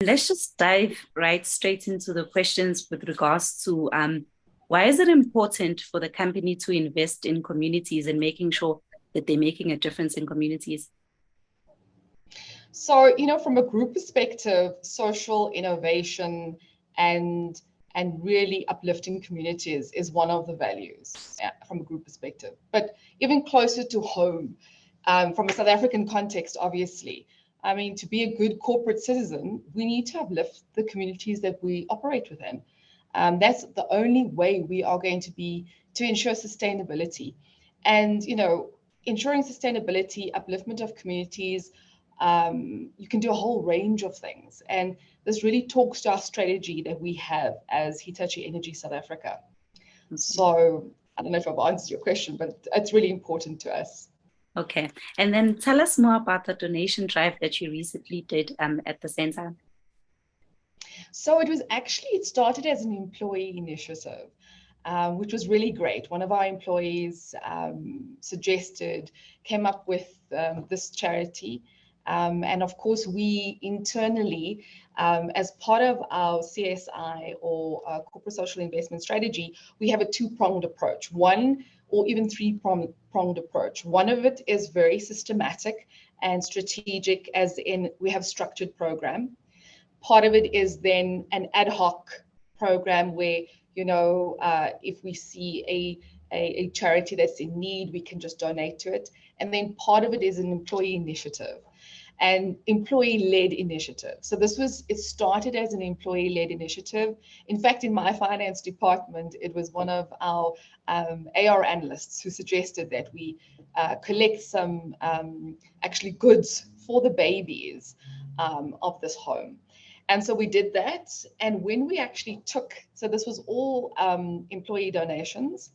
Let's just dive right straight into the questions with regards to why is it important for the company to invest in communities and making sure that they're making a difference in communities? So, from a group perspective, social innovation and really uplifting communities is one of the values from a group perspective. But even closer to home, from a South African context, obviously, I mean, to be a good corporate citizen, we need to uplift the communities that we operate within. That's the only way we are going to ensure sustainability. And, ensuring sustainability, upliftment of communities, you can do a whole range of things. And this really talks to our strategy that we have as Hitachi Energy South Africa. So I don't know if I've answered your question, but it's really important to us. Okay. And then tell us more about the donation drive that you recently did at the center. So it started as an employee initiative, which was really great. One of our employees came up with this charity. And of course, we internally, as part of our CSI or corporate social investment strategy, we have a two-pronged approach, one or even three-pronged approach. One of it is very systematic and strategic, as in we have structured program. Part of it is then an ad hoc program where, if we see a charity that's in need, we can just donate to it. And then part of it is an employee initiative and employee-led initiative. So it started as an employee-led initiative. In fact, in my finance department, it was one of our AR analysts who suggested that we collect some actually goods for the babies of this home. And so we did that. And when we actually so this was all employee donations,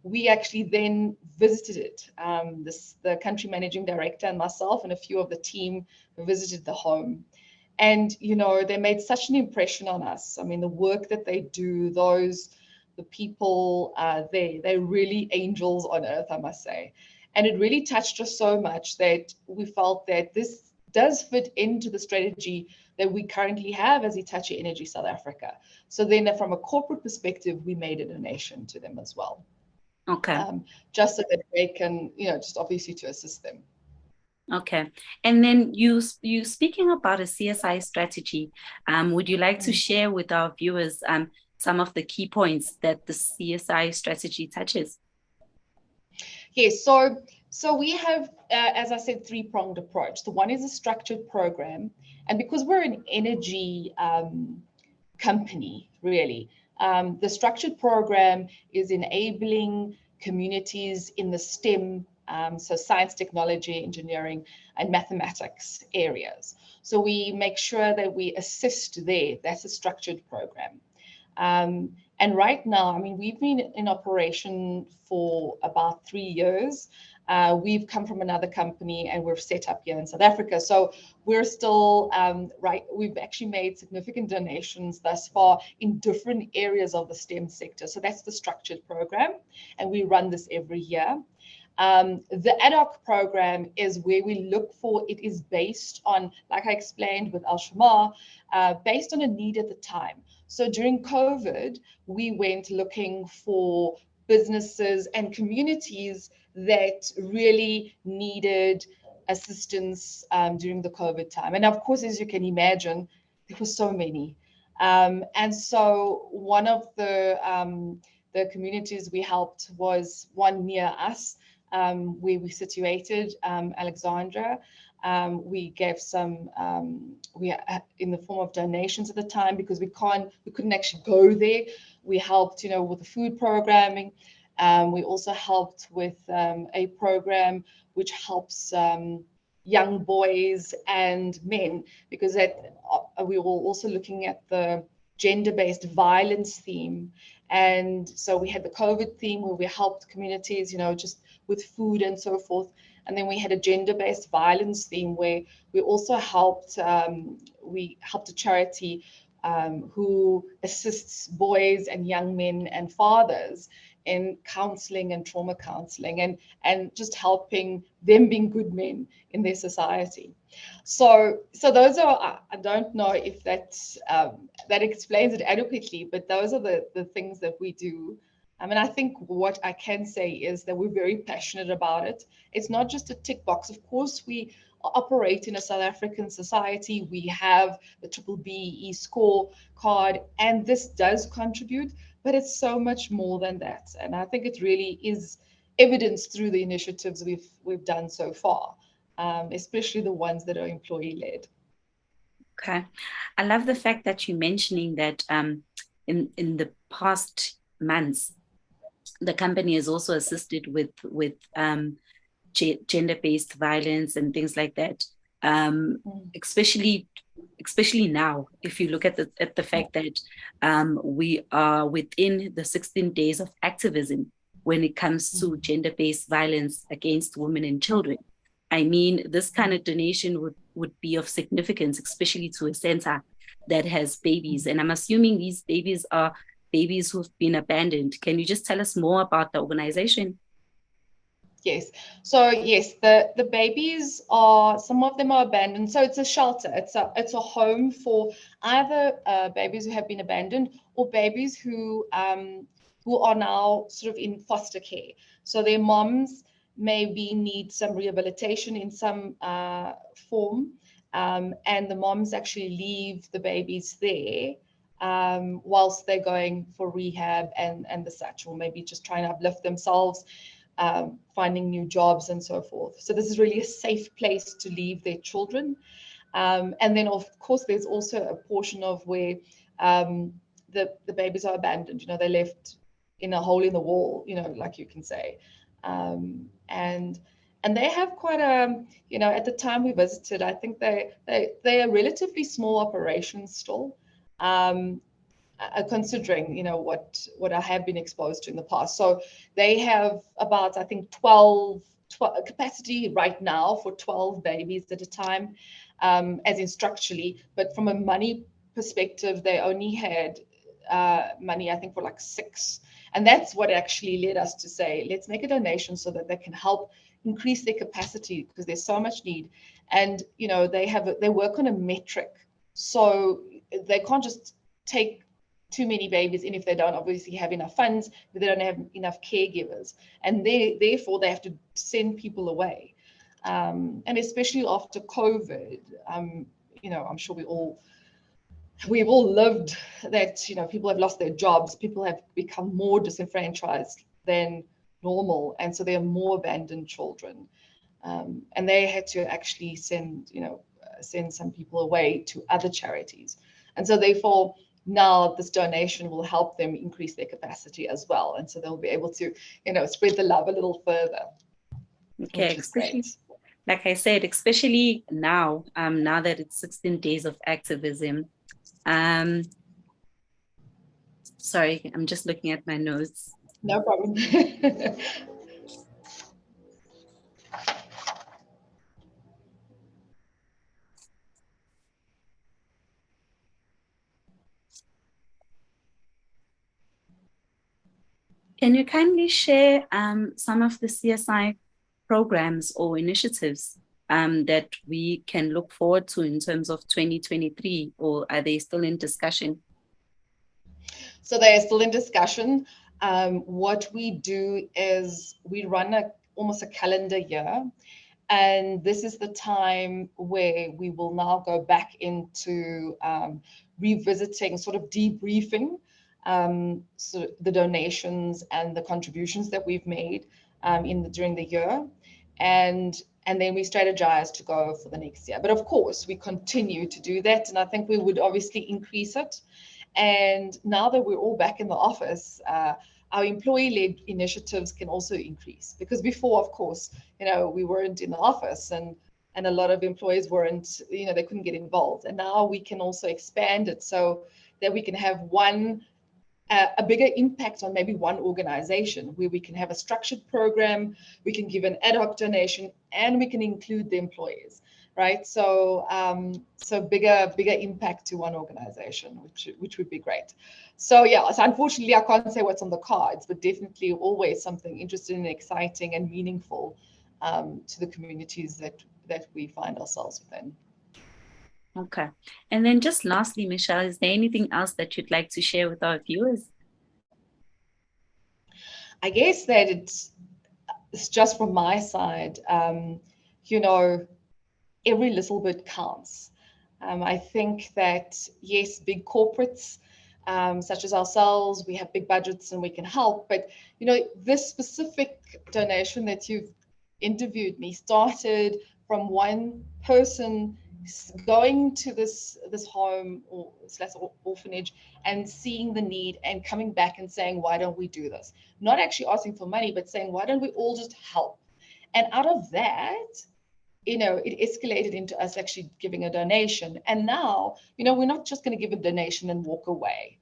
we actually then visited it. The country managing director and myself and a few of the team visited the home. And, they made such an impression on us. I mean, the work that they do, the people they're really angels on earth, I must say. And it really touched us so much that we felt that this does fit into the strategy that we currently have as Hitachi Energy South Africa. So then from a corporate perspective, we made a donation to them as well. Okay. Just so that they can, just obviously to assist them. Okay. And then you speaking about a CSI strategy, would you like to share with our viewers some of the key points that the CSI strategy touches? Yes, so we have, as I said, three-pronged approach. The one is a structured program, and because we're an energy company, really, the structured program is enabling communities in the STEM, so science, technology, engineering, and mathematics areas. So we make sure that we assist there. That's a structured program. And right now, I mean, we've been in operation for about 3 years. We've come from another company and we're set up here in South Africa. So we're still, we've actually made significant donations thus far in different areas of the STEM sector. So that's the structured program. And we run this every year. The ad hoc program is where we look for, it is based on, like I explained with El-Shammah, based on a need at the time. So during COVID, we went looking for businesses and communities that really needed assistance during the COVID time. And of course, as you can imagine, there were so many. And so one of the communities we helped was one near us, where we situated, Alexandra. We gave some, in the form of donations at the time, because we couldn't actually go there. We helped, with the food programming. We also helped with a program which helps young boys and men, because we were also looking at the gender-based violence theme. And so we had the COVID theme where we helped communities, just with food and so forth. And then we had a gender-based violence theme where we also helped, a charity who assists boys and young men and fathers in counseling and trauma counseling, and just helping them being good men in their society. So those are, I don't know if that explains it adequately, but those are the things that we do. I mean, I think what I can say is that we're very passionate about it. It's not just a tick box. Of course, we operate in a South African society. We have the triple BEE score card, and this does contribute, but it's so much more than that. And I think it really is evidenced through the initiatives we've done so far, especially the ones that are employee led. Okay. I love the fact that you're mentioning that in the past months, the company has also assisted with gender-based violence and things like that. Um, especially especially now, if you look at the fact that we are within the 16 days of activism when it comes to gender-based violence against women and children. I mean, this kind of donation would be of significance, especially to a center that has babies. And I'm assuming these babies are babies who've been abandoned. Can you just tell us more about the organization? Yes. So yes, the babies are, some of them are abandoned. So it's a shelter. It's a home for either babies who have been abandoned or babies who are now sort of in foster care. So their moms maybe need some rehabilitation in some form, and the moms actually leave the babies there whilst they're going for rehab and the such, or maybe just trying to uplift themselves, finding new jobs and so forth. So this is really a safe place to leave their children. And then, of course, there's also a portion of where the babies are abandoned. You know, they're left in a hole in the wall, you know, like you can say. And they have quite a, you know, at the time we visited, I think they are relatively small operations still. Considering, you know, what I have been exposed to in the past. So they have about, I think, 12 capacity right now for 12 babies at a time, as in structurally. But from a money perspective, they only had money, I think, for like 6. And that's what actually led us to say, let's make a donation so that they can help increase their capacity, because there's so much need. And, you know, they work on a metric. So they can't just take too many babies in if they don't obviously have enough funds, but they don't have enough caregivers, and therefore they have to send people away. And especially after COVID, you know, I'm sure we've all lived that, you know, people have lost their jobs, people have become more disenfranchised than normal, and so there are more abandoned children, and they had to actually send some people away to other charities, and so therefore now this donation will help them increase their capacity as well, and so they'll be able to, you know, spread the love a little further, Okay, which is especially great. like I said, especially now, now that it's 16 days of activism. Um, sorry, I'm just looking at my notes. No problem. Can you kindly share some of the CSI programs or initiatives that we can look forward to in terms of 2023, or are they still in discussion? So they are still in discussion. What we do is we run almost a calendar year, and this is the time where we will now go back into revisiting, sort of debriefing, so the donations and the contributions that we've made during the year, and then we strategize to go for the next year. But of course, we continue to do that, and I think we would obviously increase it. And now that we're all back in the office, our employee-led initiatives can also increase, because before, of course, you know, we weren't in the office, and a lot of employees weren't, you know, they couldn't get involved. And now we can also expand it so that we can have a bigger impact on maybe one organization, where we can have a structured program, we can give an ad hoc donation, and we can include the employees. right? So bigger impact to one organization, which would be great. So yeah, so unfortunately I can't say what's on the cards, but definitely always something interesting and exciting and meaningful to the communities that we find ourselves within. Okay. And then just lastly, Michelle, is there anything else that you'd like to share with our viewers? I guess that it's just from my side, you know, every little bit counts. I think that, yes, big corporates such as ourselves, we have big budgets and we can help. But, you know, this specific donation that you've interviewed me started from one person going to this home or slash orphanage and seeing the need and coming back and saying, why don't we do this? Not actually asking for money, but saying, why don't we all just help? And out of that, you know, it escalated into us actually giving a donation. And now, you know, we're not just going to give a donation and walk away.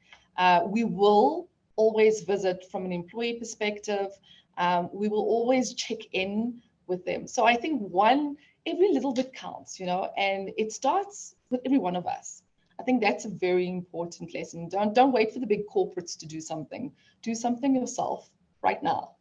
We will always visit from an employee perspective. We will always check in with them. So I think every little bit counts, you know, and it starts with every one of us. I think that's a very important lesson. Don't wait for the big corporates to do something. Do something yourself right now.